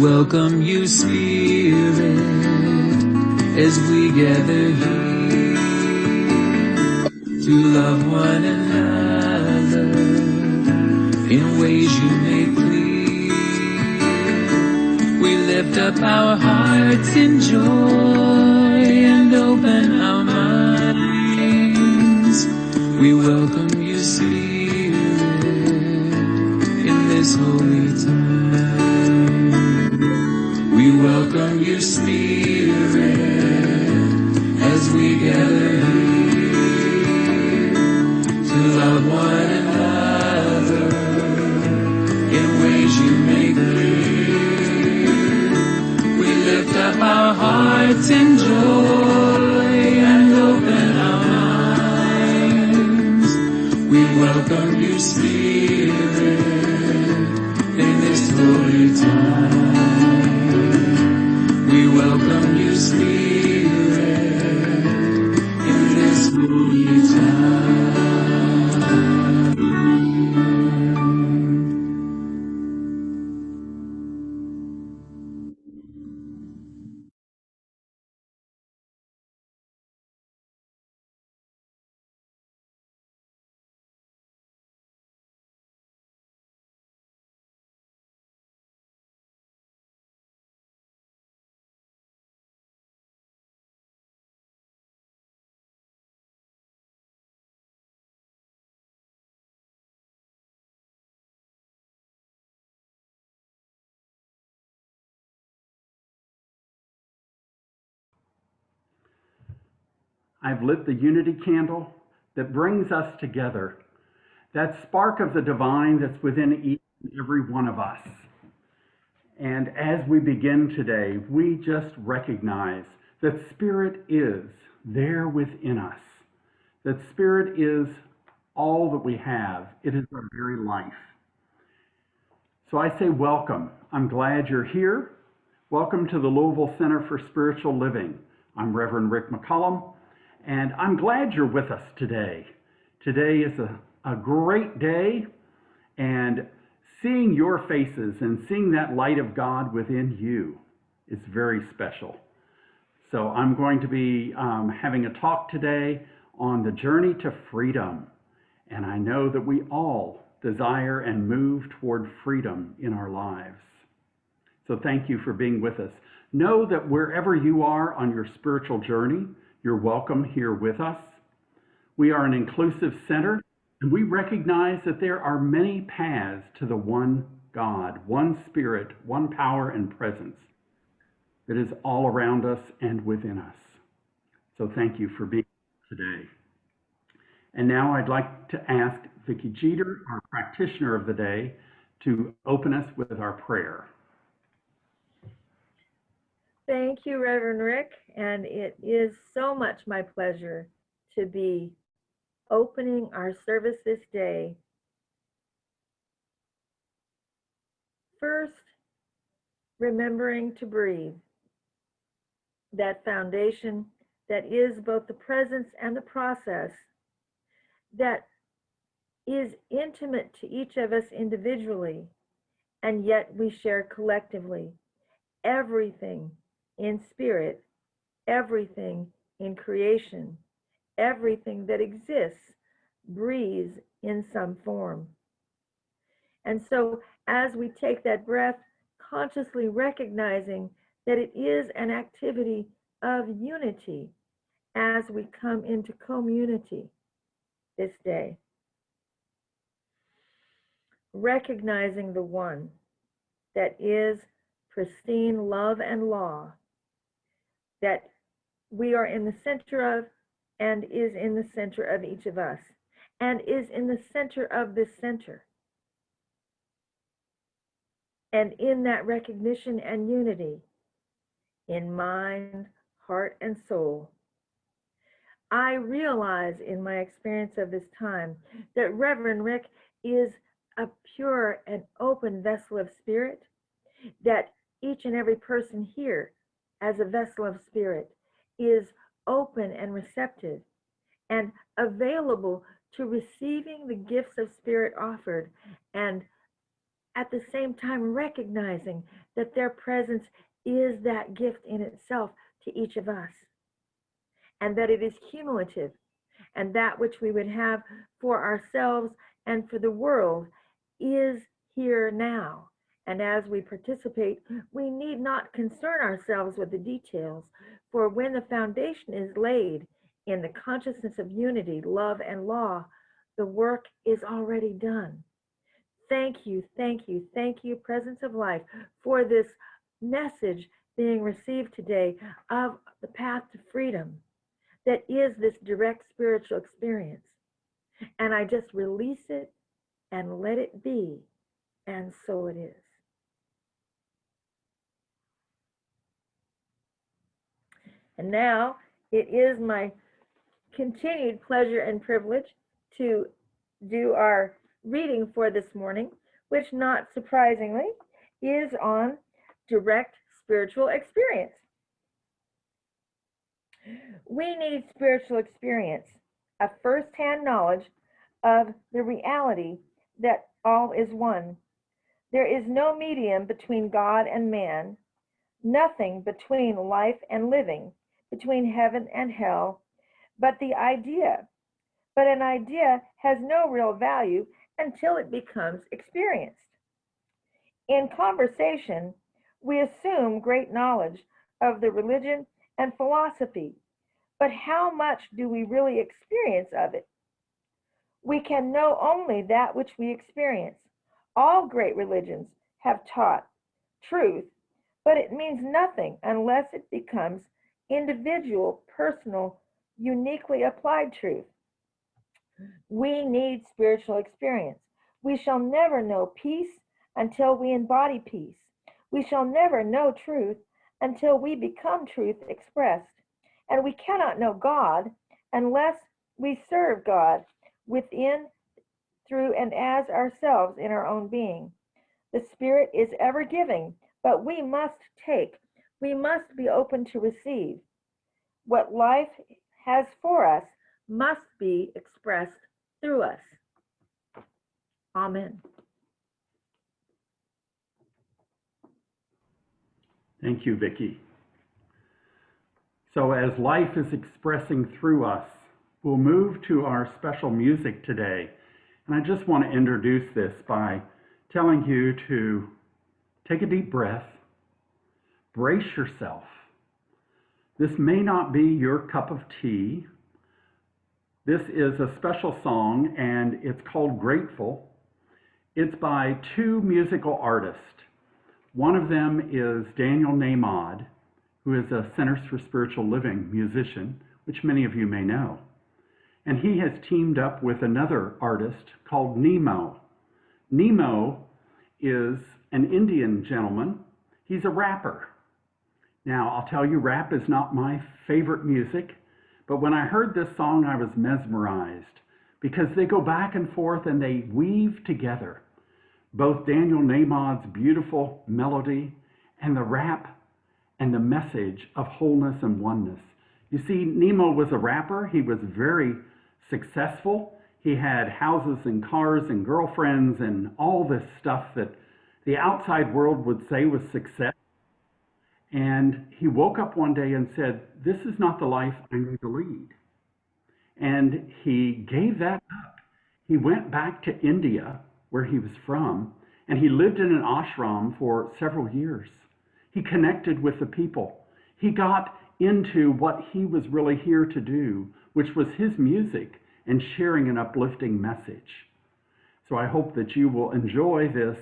welcome you, Spirit, as we gather here to love one another in ways you make clear. We lift up our hearts in joy and open our minds. We welcome you, Spirit, in this holy time. We welcome you, Spirit, as we gather here to love one another in ways you make clear. We lift up our hearts in joy and open our minds. We welcome you, Spirit, in this holy time. We welcome you, Spirit, in this holy time. I've lit the unity candle that brings us together, that spark of the divine that's within each and every one of us. And as we begin today, we just recognize that Spirit is there within us, that Spirit is all that we have. It is our very life. So I say welcome. I'm glad you're here. Welcome to the Louisville Center for Spiritual Living. I'm Reverend Rick McCollum, and I'm glad you're with us today. Today is a great day, and seeing your faces and seeing that light of God within you is very special. So I'm going to be having a talk today on the journey to freedom. And I know that we all desire and move toward freedom in our lives. So thank you for being with us. Know that wherever you are on your spiritual journey, you're welcome here with us. We are an inclusive center, and we recognize that there are many paths to the one God, one Spirit, one power and presence that is all around us and within us. So thank you for being here today. And now I'd like to ask Vicki Jeter, our practitioner of the day, to open us with our prayer. Thank you, Reverend Rick, and it is so much my pleasure to be opening our service this day. First, remembering to breathe, that foundation that is both the presence and the process that is intimate to each of us individually, and yet we share collectively. Everything in spirit, everything in creation, everything that exists breathes in some form. And so as we take that breath, consciously recognizing that it is an activity of unity as we come into community this day. Recognizing the one that is pristine love and law, that we are in the center of and is in the center of each of us, and is in the center of this center. And in that recognition and unity, in mind, heart, and soul, I realize in my experience of this time that Reverend Rick is a pure and open vessel of spirit, that each and every person here as a vessel of spirit is open and receptive and available to receiving the gifts of spirit offered, and at the same time recognizing that their presence is that gift in itself to each of us, and that it is cumulative, and that which we would have for ourselves and for the world is here now. And as we participate, we need not concern ourselves with the details, for when the foundation is laid in the consciousness of unity, love, and law, the work is already done. Thank you, thank you, thank you, Presence of Life, for this message being received today of the path to freedom that is this direct spiritual experience. And I just release it and let it be, and so it is. And now it is my continued pleasure and privilege to do our reading for this morning, which, not surprisingly, is on direct spiritual experience. We need spiritual experience, a first-hand knowledge of the reality that all is one. There is no medium between God and man, nothing between life and living, between heaven and hell, but an idea has no real value until it becomes experienced. In conversation, we assume great knowledge of the religion and philosophy, but how much do we really experience of it? We can know only that which we experience. All great religions have taught truth, but it means nothing unless it becomes individual, personal, uniquely applied truth. We need spiritual experience. We shall never know peace until we embody peace. We shall never know truth until we become truth expressed. And we cannot know God unless we serve God within, through, and as ourselves in our own being. The Spirit is ever giving, but we must take. We must be open to receive. What life has for us must be expressed through us. Amen. Thank you, Vicki. So as life is expressing through us, we'll move to our special music today. And I just want to introduce this by telling you to take a deep breath, brace yourself. This may not be your cup of tea. This is a special song, and it's called Grateful. It's by two musical artists. One of them is Daniel Nahmod, who is a Centers for Spiritual Living musician, which many of you may know. And he has teamed up with another artist called Nemo. Nemo is an Indian gentleman. He's a rapper. Now, I'll tell you, rap is not my favorite music, but when I heard this song, I was mesmerized because they go back and forth and they weave together both Daniel Nahmod's beautiful melody and the rap and the message of wholeness and oneness. You see, Nemo was a rapper. He was very successful. He had houses and cars and girlfriends and all this stuff that the outside world would say was success. And he woke up one day and said, "This is not the life I'm going to lead." And he gave that up. He went back to India, where he was from, and he lived in an ashram for several years. He connected with the people. He got into what he was really here to do, which was his music and sharing an uplifting message. So I hope that you will enjoy this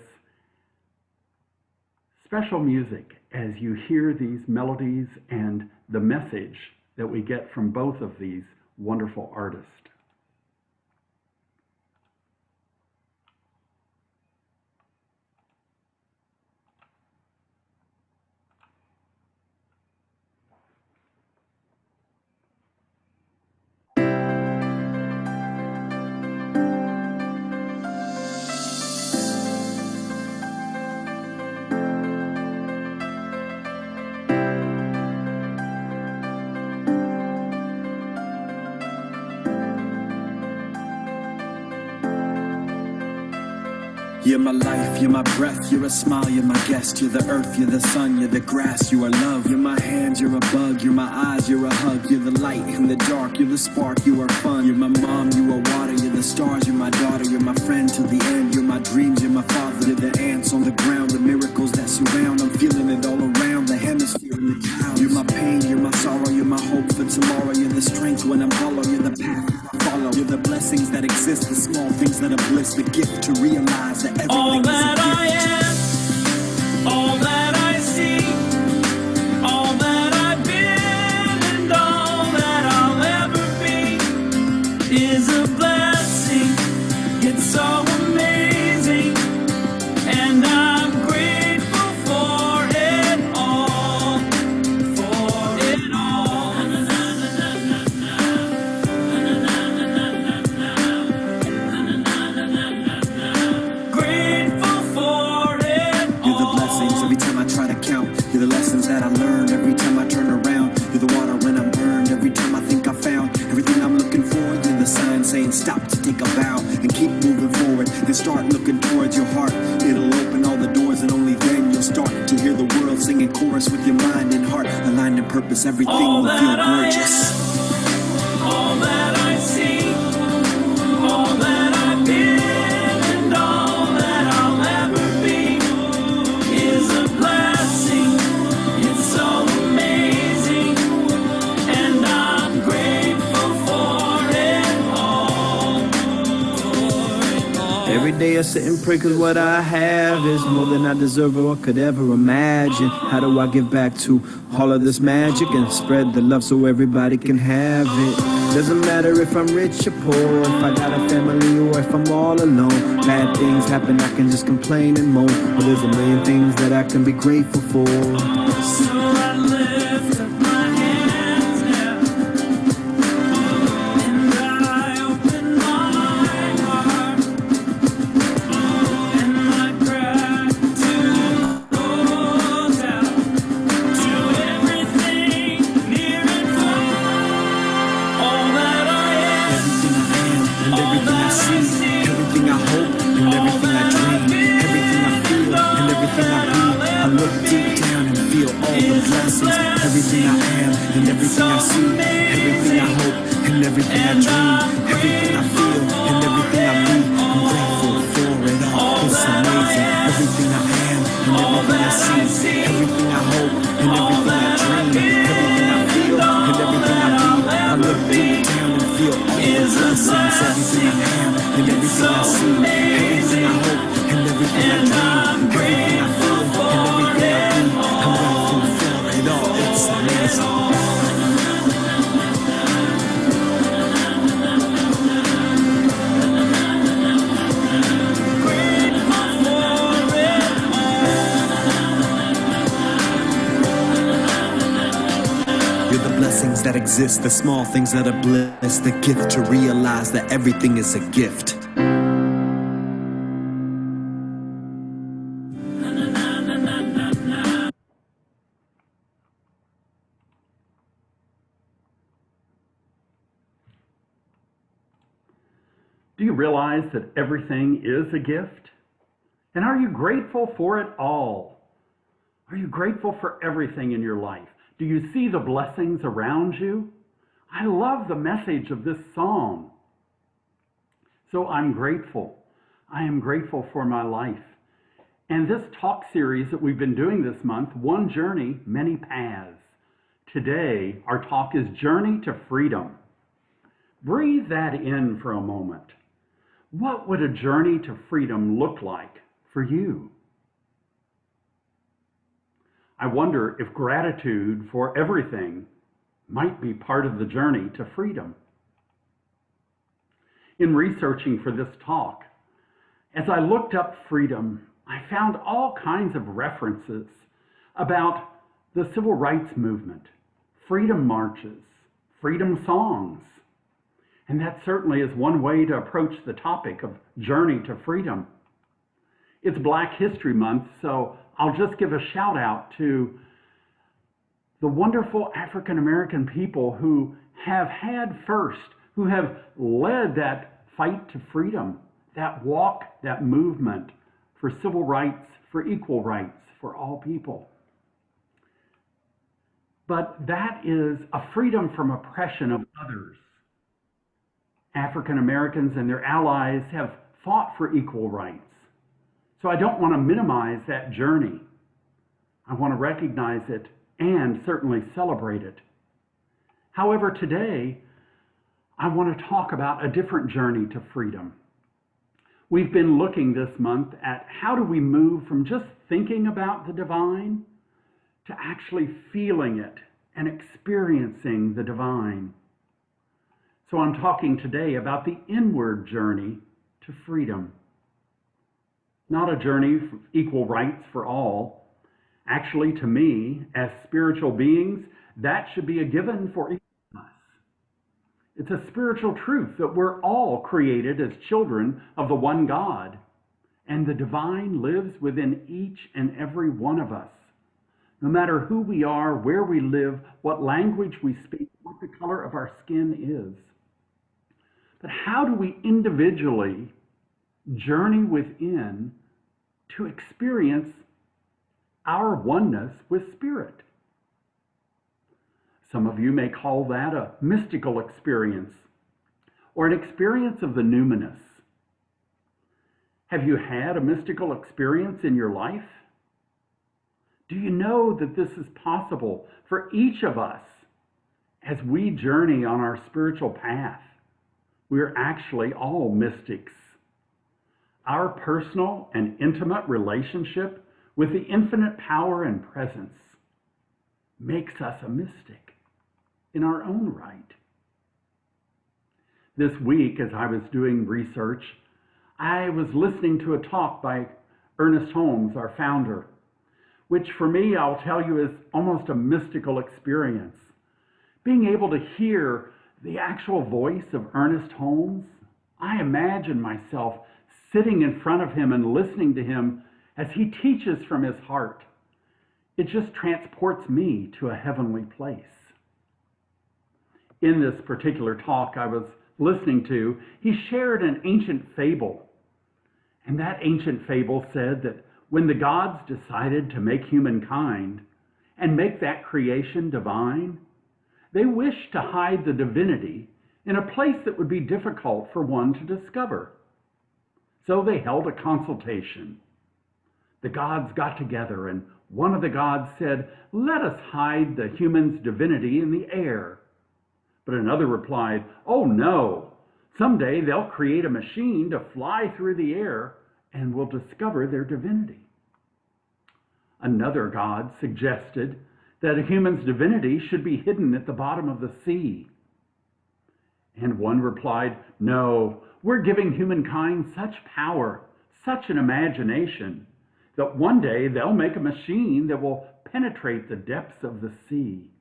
special music as you hear these melodies and the message that we get from both of these wonderful artists. You're my life, you're my breath, you're a smile, you're my guest. You're the earth, you're the sun, you're the grass, you are love. You're my hands, you're a bug, you're my eyes, you're a hug. You're the light in the dark, you're the spark, you are fun. You're my mom, you are water, you're the stars, you're my daughter. You're my friend till the end, you're my dreams, you're my father. You're the ants on the ground, the miracles that surround. I'm feeling it all around, the hemisphere and the clouds. You're my pain, you're my sorrow, you're my hope for tomorrow. You're the strength when I'm hollow, you're the path I follow. You're the blessings that exist, the small things that are bliss. The gift to realize that everything All is a that gift. I am, all that I see, all that I've been, and all that I'll ever be is a blessing. It's so amazing, and I'm grateful for it all, for it all. Grateful for it all. You're the blessings every time I try to count. You're the lessons that I learn every time I turn around. You're the water when I'm burned every time I think I found everything I'm looking for. You're the sign saying stop to take a bow and keep moving forward. Then start looking towards your heart. It'll open all the doors and only then you'll start to hear the world singing chorus with your mind and heart. Aligned in purpose, everything All will feel that I gorgeous. All that I see, all that I've been, and all that I'll ever be is a blessing. It's so amazing, and I'm grateful for it all. Every day I sit and pray cause what I have is more than I deserve or could ever imagine. How do I give back to all of this magic and spread the love so everybody can have it? Doesn't matter if I'm rich or poor, if I got a family or if I'm all alone. Bad things happen, I can just complain and moan. But there's a million things that I can be grateful for. So I lift up my hands now, and I open my heart, and my gratitude goes out to everything near and far. All that I am, Everything I am and everything I see, everything I hope and everything I dream, everything I feel and everything I be. I look deep down and feel all the blessings. Everything I am and everything I see, everything I hope and everything I dream, everything I feel and everything I be. I'm grateful for it all. It's amazing. Everything I am and everything I see, everything I hope and everything I dream, everything I feel and everything I be. I look deep down and feel all the blessings. Everything I am and everything I see, everything I hope and everything I dream, everything I feel and everything I be. I'm grateful for it all. It's amazing. You're the blessings that exist, the small things that are bliss, the gift to realize that everything is a gift. Do you realize that everything is a gift? And are you grateful for it all? Are you grateful for everything in your life? Do you see the blessings around you? I love the message of this song. So I'm grateful. I am grateful for my life. And this talk series that we've been doing this month, One Journey, Many Paths. Today, our talk is Journey to Freedom. Breathe that in for a moment. What would a journey to freedom look like for you? I wonder if gratitude for everything might be part of the journey to freedom. In researching for this talk, as I looked up freedom, I found all kinds of references about the civil rights movement, freedom marches, freedom songs. And that certainly is one way to approach the topic of journey to freedom. It's Black History Month, so I'll just give a shout out to the wonderful African American people who have had first, who have led that fight to freedom, that walk, that movement for civil rights, for equal rights for all people. But that is a freedom from oppression of others. African Americans and their allies have fought for equal rights. So I don't want to minimize that journey. I want to recognize it and certainly celebrate it. However, today, I want to talk about a different journey to freedom. We've been looking this month at how do we move from just thinking about the divine to actually feeling it and experiencing the divine. So I'm talking today about the inward journey to freedom. Not a journey for equal rights for all. Actually, to me, as spiritual beings, that should be a given for each of us. It's a spiritual truth that we're all created as children of the one God, and the divine lives within each and every one of us. No matter who we are, where we live, what language we speak, what the color of our skin is. But how do we individually journey within to experience our oneness with Spirit? Some of you may call that a mystical experience or an experience of the numinous. Have you had a mystical experience in your life? Do you know that this is possible for each of us as we journey on our spiritual path? We're actually all mystics. Our personal and intimate relationship with the infinite power and presence makes us a mystic in our own right. This week, as I was doing research, I was listening to a talk by Ernest Holmes, our founder, which for me, I'll tell you, is almost a mystical experience. Being able to hear the actual voice of Ernest Holmes, I imagine myself sitting in front of him and listening to him as he teaches from his heart. It just transports me to a heavenly place. In this particular talk I was listening to, he shared an ancient fable. And that ancient fable said that when the gods decided to make humankind and make that creation divine, they wished to hide the divinity in a place that would be difficult for one to discover. So they held a consultation. The gods got together, and one of the gods said, "Let us hide the human's divinity in the air." But another replied, "Oh no, someday they'll create a machine to fly through the air and we'll discover their divinity." Another god suggested that a human's divinity should be hidden at the bottom of the sea. And one replied, "No, we're giving humankind such power, such an imagination, that one day they'll make a machine that will penetrate the depths of the sea."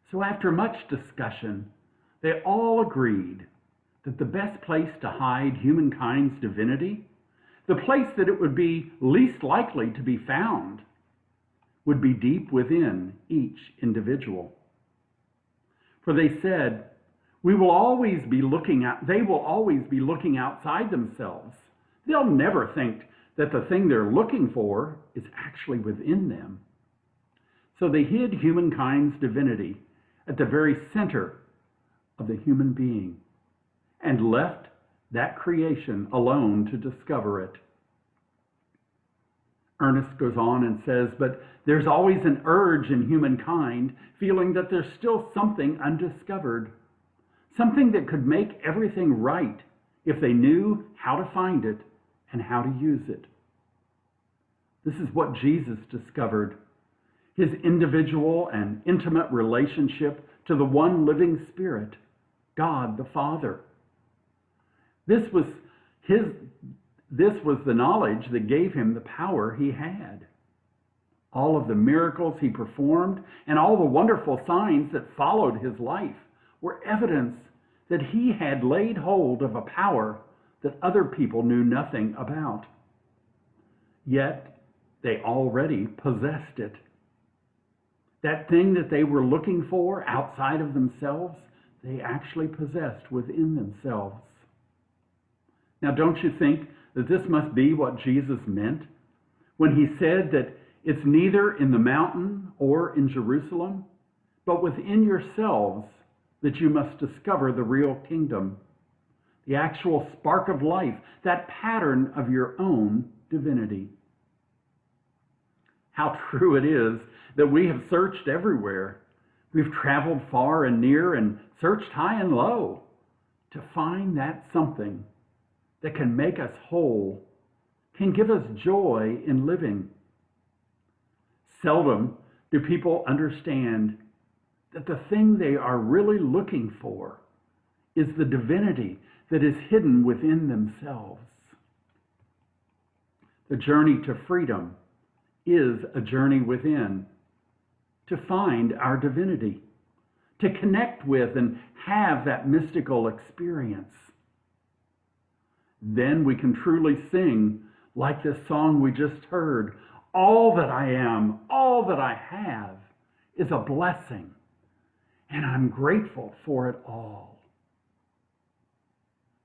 So after much discussion, they all agreed that the best place to hide humankind's divinity, the place that it would be least likely to be found, would be deep within each individual. For they said, they will always be looking outside themselves. They'll never think that the thing they're looking for is actually within them. So they hid humankind's divinity at the very center of the human being and left that creation alone to discover it. Ernest goes on and says, but there's always an urge in humankind feeling that there's still something undiscovered, something that could make everything right if they knew how to find it and how to use it. This is what Jesus discovered, his individual and intimate relationship to the one living Spirit, God the Father. This was the knowledge that gave him the power he had. All of the miracles he performed and all the wonderful signs that followed his life were evidence that he had laid hold of a power that other people knew nothing about. Yet they already possessed it. That thing that they were looking for outside of themselves, they actually possessed within themselves. Now, don't you think that this must be what Jesus meant when he said that it's neither in the mountain or in Jerusalem, but within yourselves that you must discover the real kingdom, the actual spark of life, that pattern of your own divinity. How true it is that we have searched everywhere. We've traveled far and near and searched high and low to find that something that can make us whole, can give us joy in living. Seldom do people understand that the thing they are really looking for is the divinity that is hidden within themselves. The journey to freedom is a journey within, to find our divinity, to connect with and have that mystical experience. Then we can truly sing like this song we just heard, all that I am, all that I have is a blessing, and I'm grateful for it all.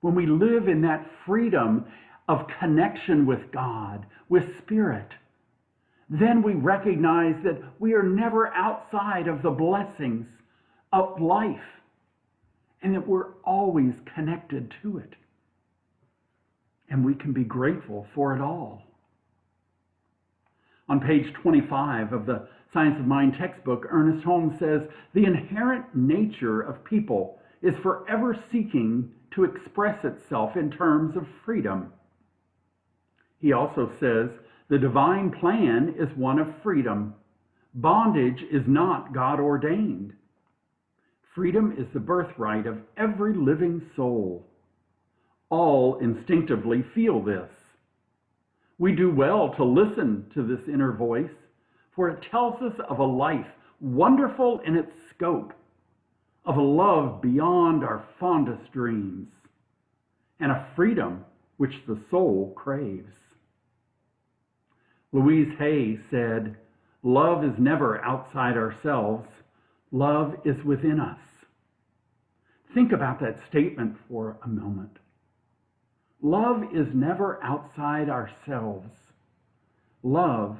When we live in that freedom of connection with God, with Spirit, then we recognize that we are never outside of the blessings of life and that we're always connected to it. And we can be grateful for it all. On page 25 of the Science of Mind textbook, Ernest Holmes says, the inherent nature of people is forever seeking to express itself in terms of freedom. He also says, the divine plan is one of freedom. Bondage is not God ordained. Freedom is the birthright of every living soul. All instinctively feel this. We do well to listen to this inner voice, for it tells us of a life wonderful in its scope, of a love beyond our fondest dreams, and a freedom which the soul craves. Louise Hay said, love is never outside ourselves. Love is within us. Think about that statement for a moment. Love is never outside ourselves. Love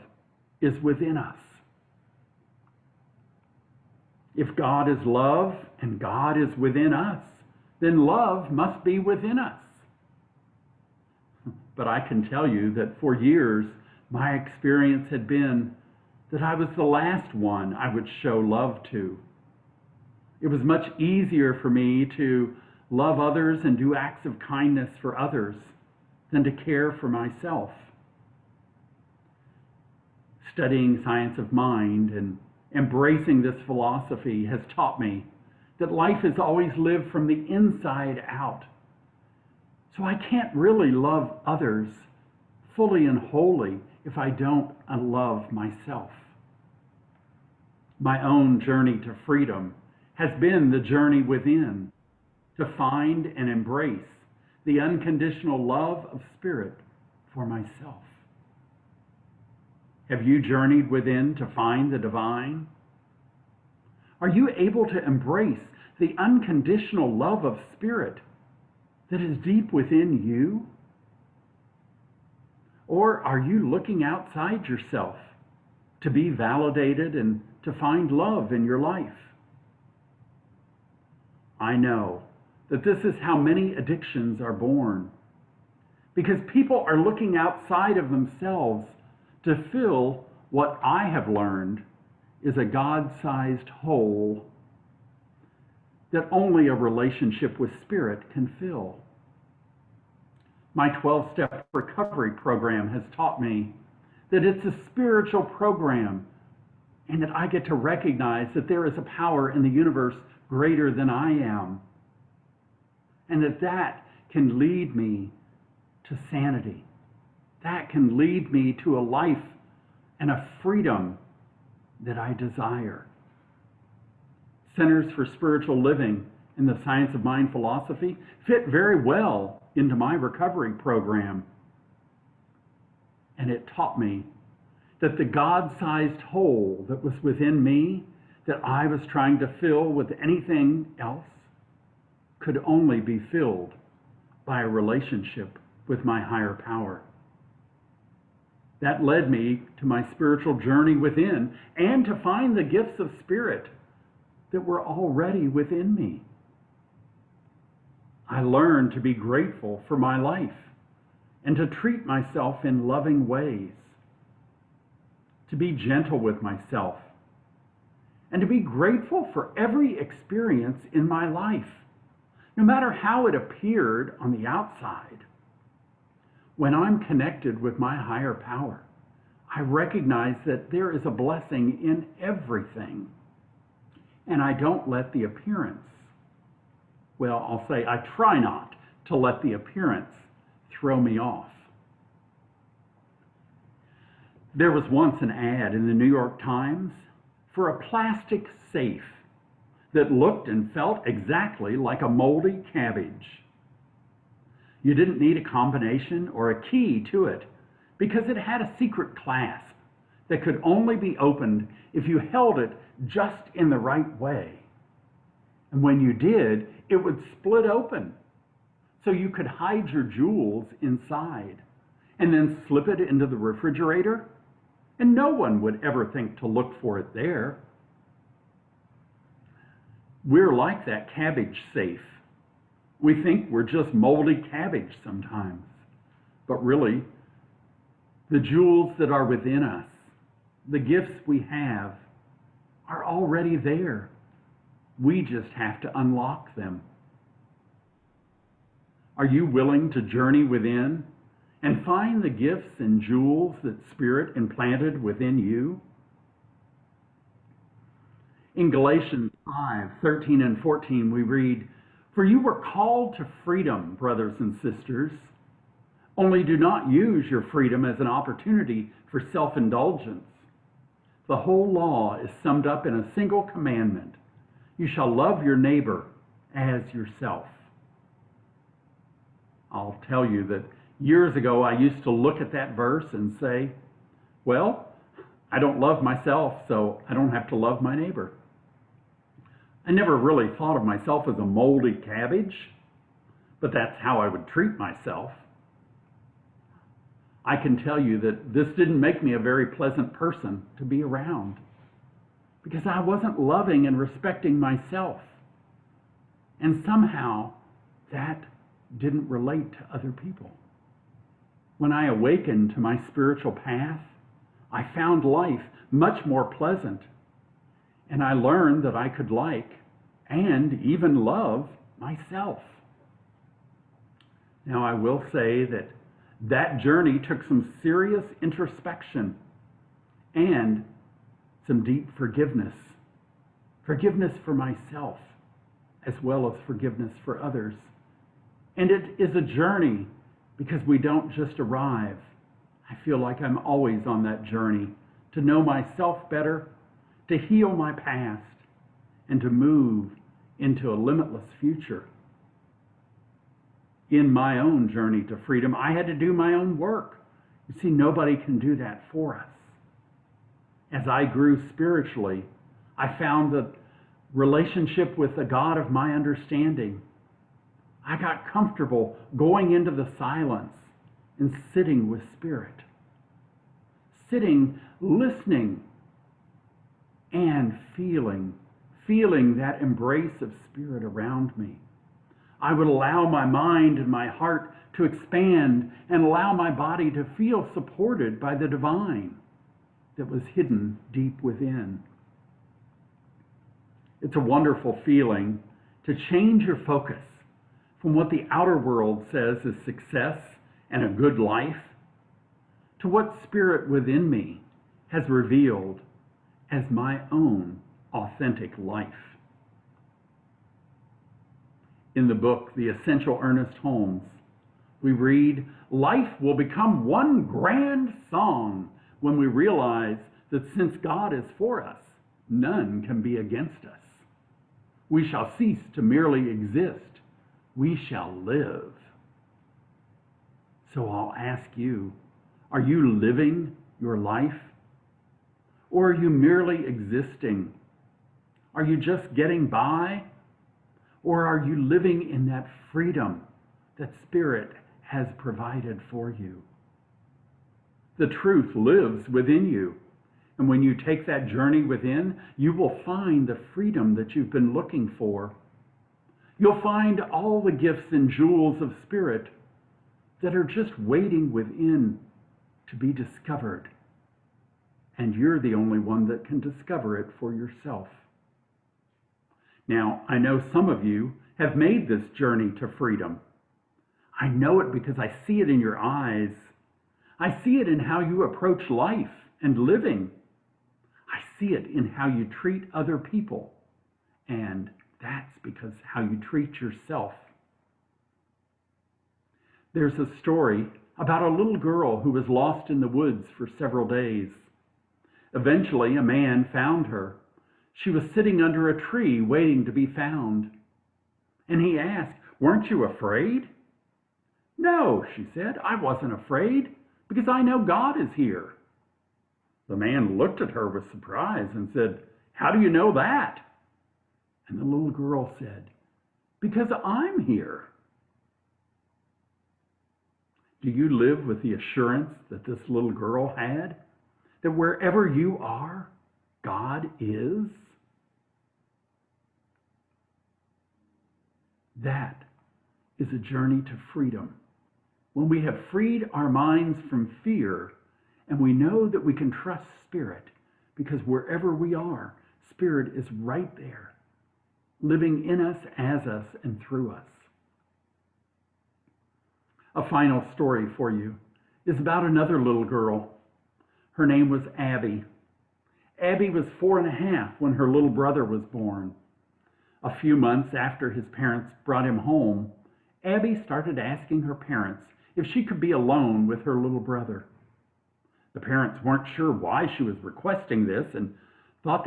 is within us. If God is love and God is within us, then love must be within us. But I can tell you that for years, my experience had been that I was the last one I would show love to. It was much easier for me to love others and do acts of kindness for others than to care for myself. Studying science of mind and embracing this philosophy has taught me that life is always lived from the inside out. So I can't really love others fully and wholly if I don't love myself. My own journey to freedom has been the journey within, to find and embrace the unconditional love of Spirit for myself. Have you journeyed within to find the divine? Are you able to embrace the unconditional love of Spirit that is deep within you? Or are you looking outside yourself to be validated and to find love in your life? I know that this is how many addictions are born, because people are looking outside of themselves to fill what I have learned is a God-sized hole that only a relationship with Spirit can fill. My 12-step recovery program has taught me that it's a spiritual program and that I get to recognize that there is a power in the universe greater than I am, and that can lead me to sanity. That can lead me to a life and a freedom that I desire. Centers for Spiritual Living and the Science of Mind philosophy fit very well into my recovery program. And it taught me that the God-sized hole that was within me, that I was trying to fill with anything else, could only be filled by a relationship with my higher power. That led me to my spiritual journey within and to find the gifts of spirit that were already within me. I learned to be grateful for my life and to treat myself in loving ways, to be gentle with myself, and to be grateful for every experience in my life, no matter how it appeared on the outside. When I'm connected with my higher power, I recognize that there is a blessing in everything, and I don't let the appearance, well, I'll say I try not to let the appearance throw me off. There was once an ad in the New York Times for a plastic safe that looked and felt exactly like a moldy cabbage. You didn't need a combination or a key to it because it had a secret clasp that could only be opened if you held it just in the right way. And when you did, it would split open so you could hide your jewels inside and then slip it into the refrigerator, and no one would ever think to look for it there. We're like that cabbage safe. We think we're just moldy cabbage sometimes, but really, the jewels that are within us, the gifts we have, are already there. We just have to unlock them. Are you willing to journey within and find the gifts and jewels that Spirit implanted within you? In Galatians 5:13 and 14, we read, "For you were called to freedom, brothers and sisters. Only do not use your freedom as an opportunity for self-indulgence. The whole law is summed up in a single commandment. You shall love your neighbor as yourself." I'll tell you that years ago I used to look at that verse and say, well, I don't love myself, so I don't have to love my neighbor. I never really thought of myself as a moldy cabbage, but that's how I would treat myself. I can tell you that this didn't make me a very pleasant person to be around because I wasn't loving and respecting myself. And somehow that didn't relate to other people. When I awakened to my spiritual path, I found life much more pleasant, and I learned that I could like and even love myself. Now, I will say that that journey took some serious introspection and some deep forgiveness. Forgiveness for myself, as well as forgiveness for others. And it is a journey because we don't just arrive. I feel like I'm always on that journey to know myself better, to heal my past, and to move into a limitless future. In my own journey to freedom, I had to do my own work. You see, nobody can do that for us. As I grew spiritually, I found the relationship with the God of my understanding. I got comfortable going into the silence and sitting with Spirit. Sitting, listening, and feeling that embrace of Spirit around me. I would allow my mind and my heart to expand and allow my body to feel supported by the divine that was hidden deep within. It's a wonderful feeling to change your focus from what the outer world says is success and a good life to what Spirit within me has revealed as my own authentic life. In the book, The Essential Ernest Holmes, we read, "Life will become one grand song when we realize that since God is for us, none can be against us. We shall cease to merely exist. We shall live." So I'll ask you, are you living your life? Or are you merely existing? Are you just getting by? Or are you living in that freedom that Spirit has provided for you. The truth lives within you. And when you take that journey within, you will find the freedom that you've been looking for. You'll find all the gifts and jewels of spirit that are just waiting within to be discovered. And you're the only one that can discover it for yourself. Now, I know some of you have made this journey to freedom. I know it because I see it in your eyes. I see it in how you approach life and living. I see it in how you treat other people. And that's because how you treat yourself. There's a story about a little girl who was lost in the woods for several days. Eventually, a man found her. She was sitting under a tree waiting to be found. And he asked, "Weren't you afraid?" "No," she said, "I wasn't afraid because I know God is here." The man looked at her with surprise and said, "How do you know that?" And the little girl said, "Because I'm here." Do you live with the assurance that this little girl had? That wherever you are, God is? That is a journey to freedom. When we have freed our minds from fear, and we know that we can trust Spirit, because wherever we are, Spirit is right there, living in us, as us, and through us. A final story for you is about another little girl. Her name was Abby. Abby was 4.5 when her little brother was born. A few months after his parents brought him home, Abby started asking her parents if she could be alone with her little brother. The parents weren't sure why she was requesting this and thought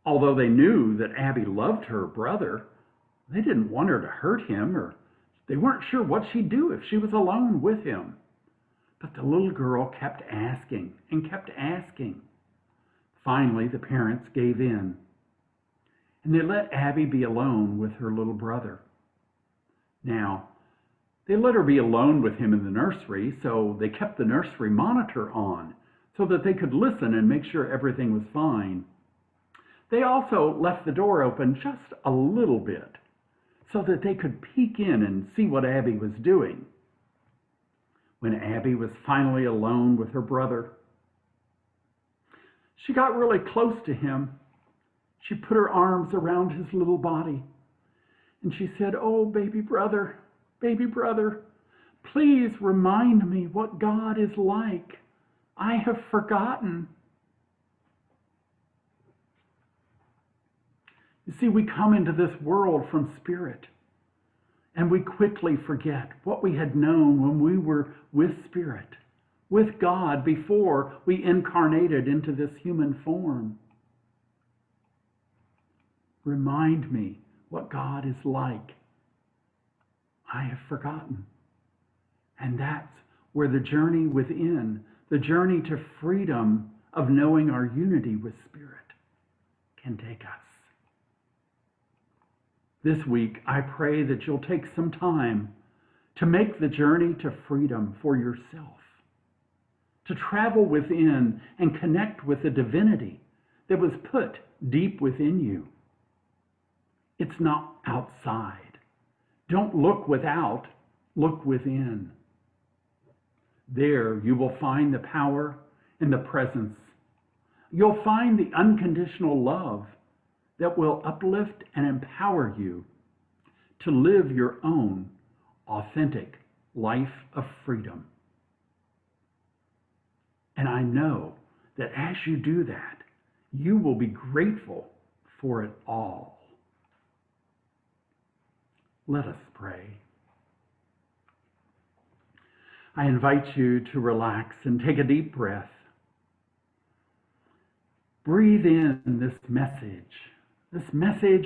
although they knew that Abby loved her brother, they didn't want her to hurt him, or they weren't sure what she'd do if she was alone with him. But the little girl kept asking and kept asking. Finally, the parents gave in, and they let Abby be alone with her little brother. Now, they let her be alone with him in the nursery, so they kept the nursery monitor on so that they could listen and make sure everything was fine. They also left the door open just a little bit so that they could peek in and see what Abby was doing. When Abby was finally alone with her brother, she got really close to him. She put her arms around his little body, and she said, "Oh, baby brother, please remind me what God is like. I have forgotten." You see, we come into this world from Spirit, and we quickly forget what we had known when we were with Spirit, with God, before we incarnated into this human form. Remind me what God is like. I have forgotten. And that's where the journey within, the journey to freedom of knowing our unity with Spirit, can take us. This week, I pray that you'll take some time to make the journey to freedom for yourself, to travel within and connect with the divinity that was put deep within you. It's not outside. Don't look without, look within. There you will find the power and the presence. You'll find the unconditional love that will uplift and empower you to live your own authentic life of freedom. And I know that as you do that, you will be grateful for it all. Let us pray. I invite you to relax and take a deep breath. Breathe in this message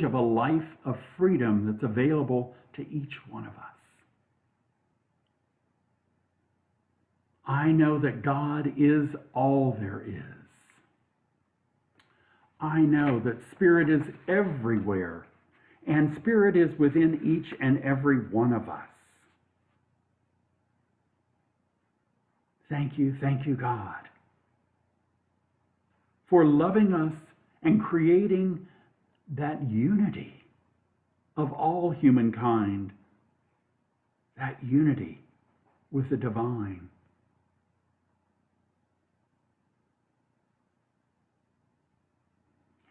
of a life of freedom that's available to each one of us. I know that God is all there is. I know that Spirit is everywhere, and Spirit is within each and every one of us. thank you, God, for loving us and creating that unity of all humankind, that unity with the divine.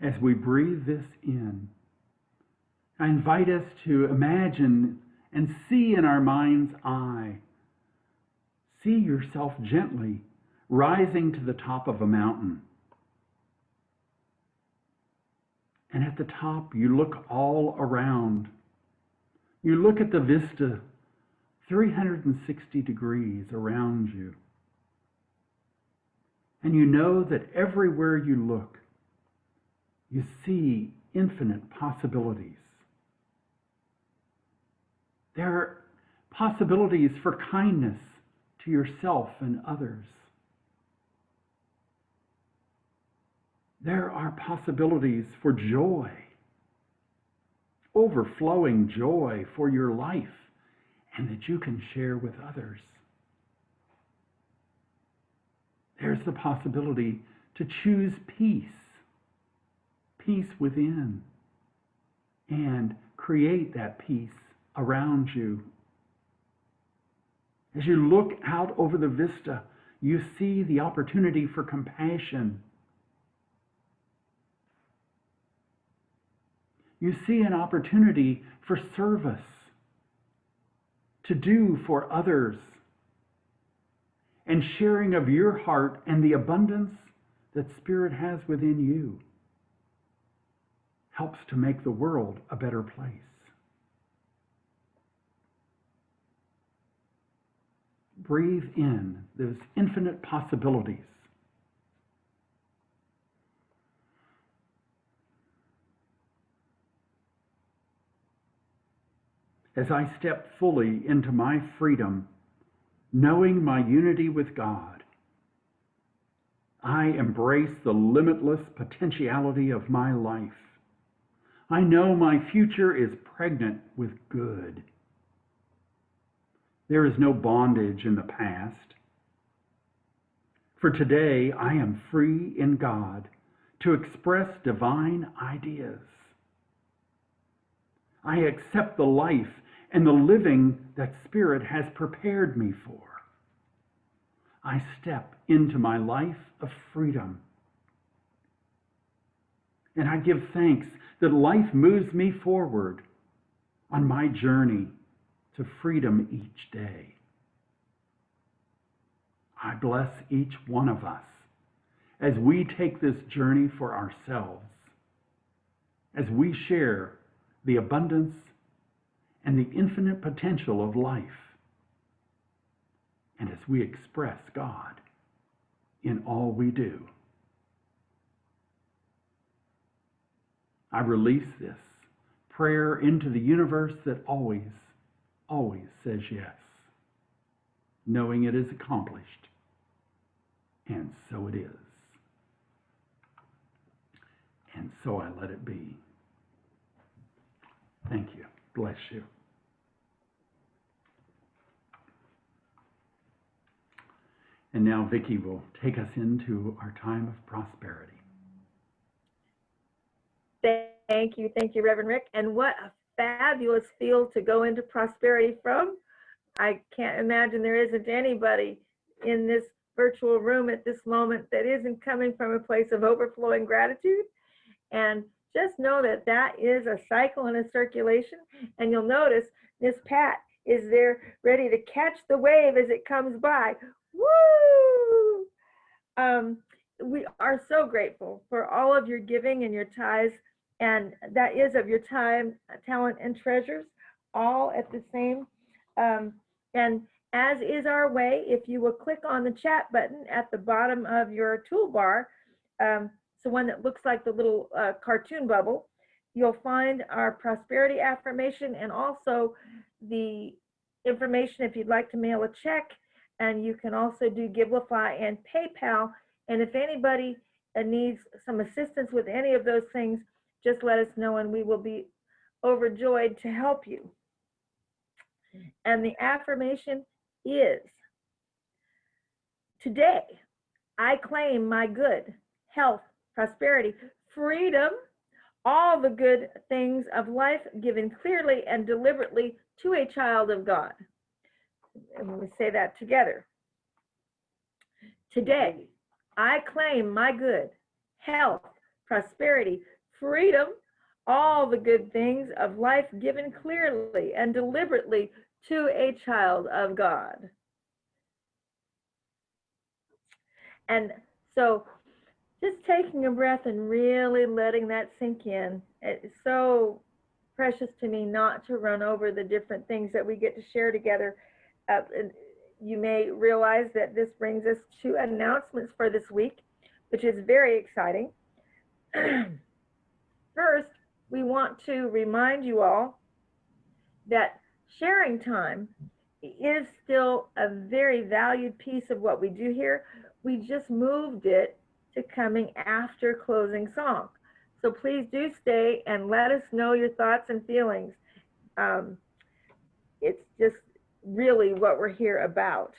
As we breathe this in, I invite us to imagine and see in our mind's eye. See yourself gently rising to the top of a mountain. And at the top, you look all around. You look at the vista 360 degrees around you. And you know that everywhere you look, you see infinite possibilities. There are possibilities for kindness to yourself and others. There are possibilities for joy, overflowing joy for your life, and that you can share with others. There's the possibility to choose peace, peace within, and create that peace around you. As you look out over the vista, you see the opportunity for compassion. You see an opportunity for service, to do for others, and sharing of your heart and the abundance that Spirit has within you helps to make the world a better place. Breathe in those infinite possibilities. As I step fully into my freedom, knowing my unity with God, I embrace the limitless potentiality of my life. I know my future is pregnant with good. There is no bondage in the past. For today, I am free in God to express divine ideas. I accept the life and the living that Spirit has prepared me for. I step into my life of freedom. And I give thanks that life moves me forward on my journey to freedom each day. I bless each one of us as we take this journey for ourselves, as we share the abundance and the infinite potential of life, and as we express God in all we do. I release this prayer into the universe that always says yes, knowing it is accomplished, and so it is. And so I let it be. Thank you. Bless you. And now Vicki will take us into our time of prosperity. Thank you, Reverend Rick. And what a fabulous field to go into prosperity from. I can't imagine there isn't anybody in this virtual room at this moment that isn't coming from a place of overflowing gratitude. And just know that that is a cycle and a circulation. And you'll notice Miss Pat is there ready to catch the wave as it comes by. Woo! We are so grateful for all of your giving and your tithes, and that is of your time, talent, and treasures, all at the same. And as is our way, if you will click on the chat button at the bottom of your toolbar, so one that looks like the little cartoon bubble, you'll find our prosperity affirmation and also the information if you'd like to mail a check. And you can also do Givelify and PayPal. And if anybody needs some assistance with any of those things, just let us know and we will be overjoyed to help you. And the affirmation is, Today, I claim my good, health, prosperity, freedom, all the good things of life given clearly and deliberately to a child of God. And we say that together. Today, I claim my good, health, prosperity, freedom, all the good things of life given clearly and deliberately to a child of God. And so just taking a breath and really letting that sink in. It's so precious to me not to run over the different things that we get to share together. You may realize that this brings us to announcements for this week, which is very exciting. First, we want to remind you all that sharing time is still a very valued piece of what we do here. We just moved it to coming after closing song. So please do stay and let us know your thoughts and feelings. It's just really what we're here about.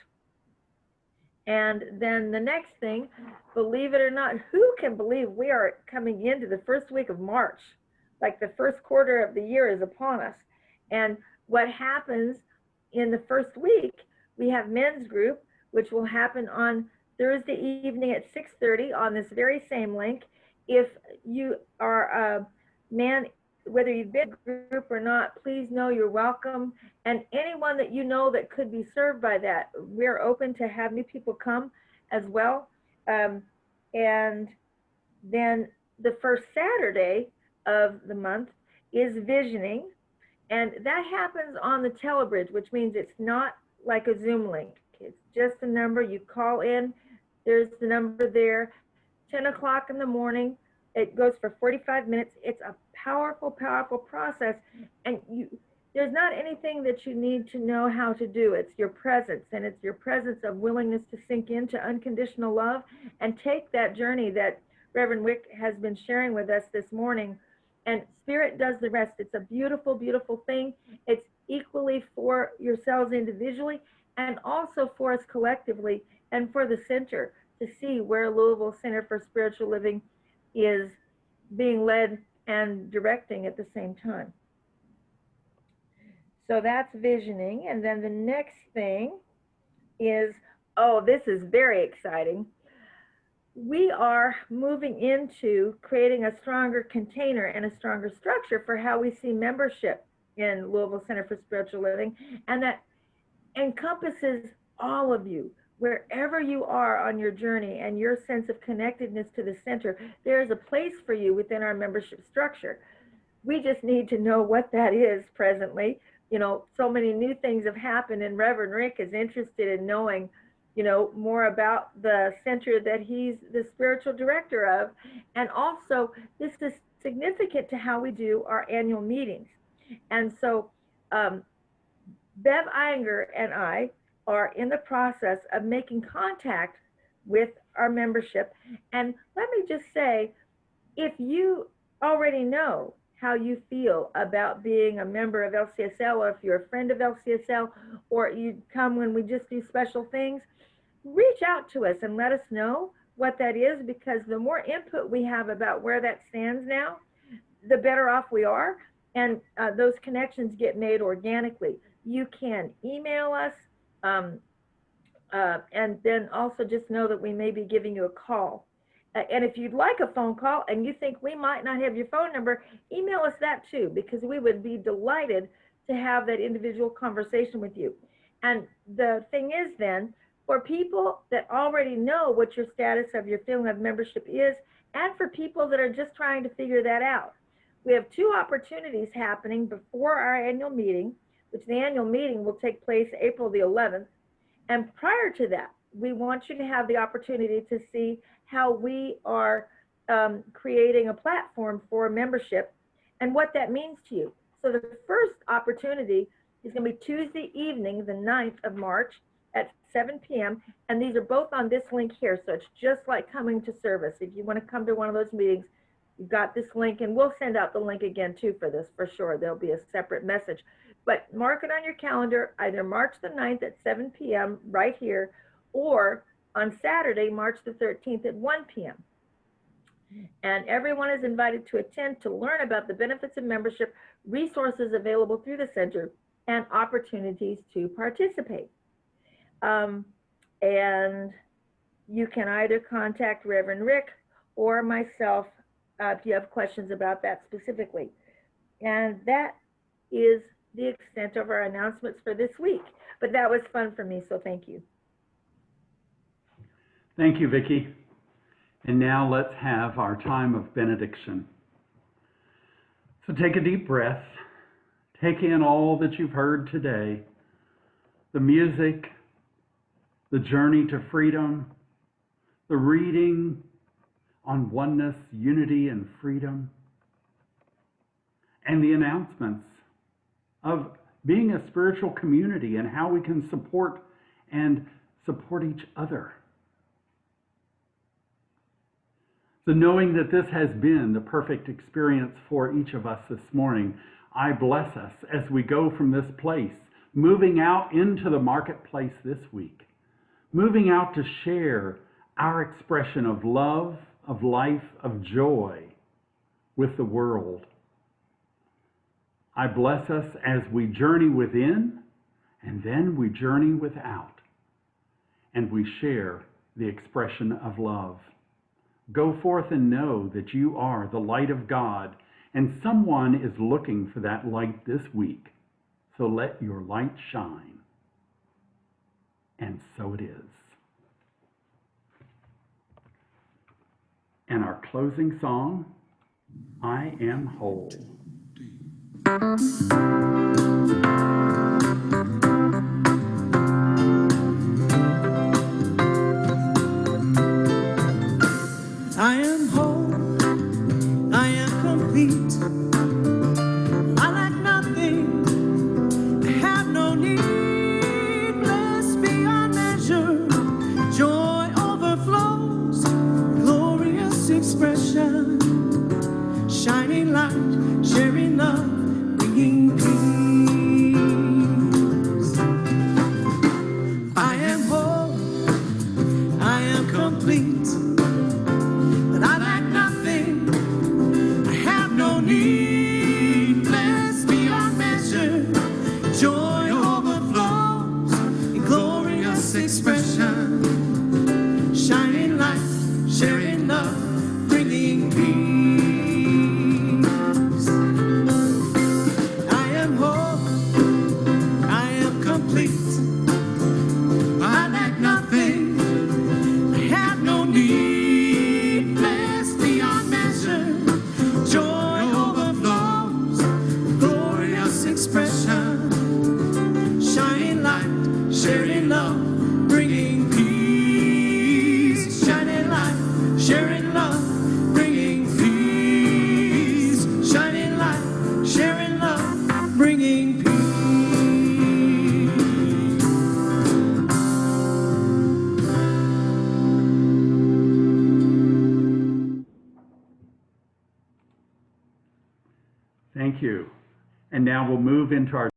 And then the next thing, believe it or not, who can believe we are coming into the first week of March? Like the first quarter of the year is upon us. And what happens in the first week, we have men's group, which will happen on Thursday evening at 6:30 on this very same link. If you are a man, whether you've been in a group or not, please know you're welcome. And anyone that you know that could be served by that, we're open to have new people come as well. And then the first Saturday of the month is visioning. And that happens on the Telebridge, which means it's not like a Zoom link. It's just a number. You call in. There's the number there. 10 o'clock in the morning. It goes for 45 minutes. It's a powerful, powerful process. And there's not anything that you need to know how to do. It's your presence, and it's your presence of willingness to sink into unconditional love and take that journey that Reverend Wick has been sharing with us this morning. And Spirit does the rest. It's a beautiful, beautiful thing. It's equally for yourselves individually and also for us collectively and for the center to see where Louisville Center for Spiritual Living is being led and directing at the same time. So that's visioning. And then the next thing is, oh, this is very exciting. We are moving into creating a stronger container and a stronger structure for how we see membership in Louisville Center for Spiritual Living, and that encompasses all of you, wherever you are on your journey and your sense of connectedness to the center. There is a place for you within our membership structure. We just need to know what that is presently. You know, so many new things have happened, and Reverend Rick is interested in knowing, you know, more about the center that he's the spiritual director of. And also, this is significant to how we do our annual meetings. And so Bev Iyengar and I are in the process of making contact with our membership. And let me just say, if you already know how you feel about being a member of LCSL, or if you're a friend of LCSL, or you come when we just do special things, reach out to us and let us know what that is, because the more input we have about where that stands now, the better off we are. And those connections get made organically. You can email us, and then also just know that we may be giving you a call. And if you'd like a phone call and you think we might not have your phone number, email us that too, because we would be delighted to have that individual conversation with you. And the thing is then, for people that already know what your status of your feeling of membership is, and for people that are just trying to figure that out, we have two opportunities happening before our annual meeting, which the annual meeting will take place April the 11th. And prior to that, we want you to have the opportunity to see how we are creating a platform for membership and what that means to you. So the first opportunity is going to be Tuesday evening, the 9th of March at 7 p.m. And these are both on this link here. So it's just like coming to service. If you want to come to one of those meetings, you've got this link, and we'll send out the link again too for this for sure. There'll be a separate message. But mark it on your calendar, either March the 9th at 7 p.m. right here, or on Saturday, March the 13th at 1 p.m. And everyone is invited to attend to learn about the benefits of membership, resources available through the center, and opportunities to participate. And you can either contact Reverend Rick or myself if you have questions about that specifically. And that is the extent of our announcements for this week. But that was fun for me, so thank you. Thank you, Vicki. And now let's have our time of benediction. So take a deep breath. Take in all that you've heard today, the music, the journey to freedom, the reading on oneness, unity, and freedom, and the announcements of being a spiritual community and how we can support each other. So knowing that this has been the perfect experience for each of us this morning, I bless us as we go from this place, moving out into the marketplace this week, moving out to share our expression of love, of life, of joy with the world. I bless us as we journey within, and then we journey without, and we share the expression of love. Go forth and know that you are the light of God, and someone is looking for that light this week. So let your light shine. And so it is. And our closing song, I Am Whole. I am whole, I am complete. I lack nothing, I have no need. Blessed beyond measure, joy overflows, glorious expression, shining light, sharing love, bringing peace. I am whole, I am complete. Expression, shining light, sharing love, bringing peace. I am whole, I am complete. I lack nothing, I have no need. Blessed beyond measure, joy overflows, glorious expression, shining light, sharing love, bringing peace, shining light, sharing love, bringing peace, shining light, sharing love, bringing peace. Thank you. And now we'll move into our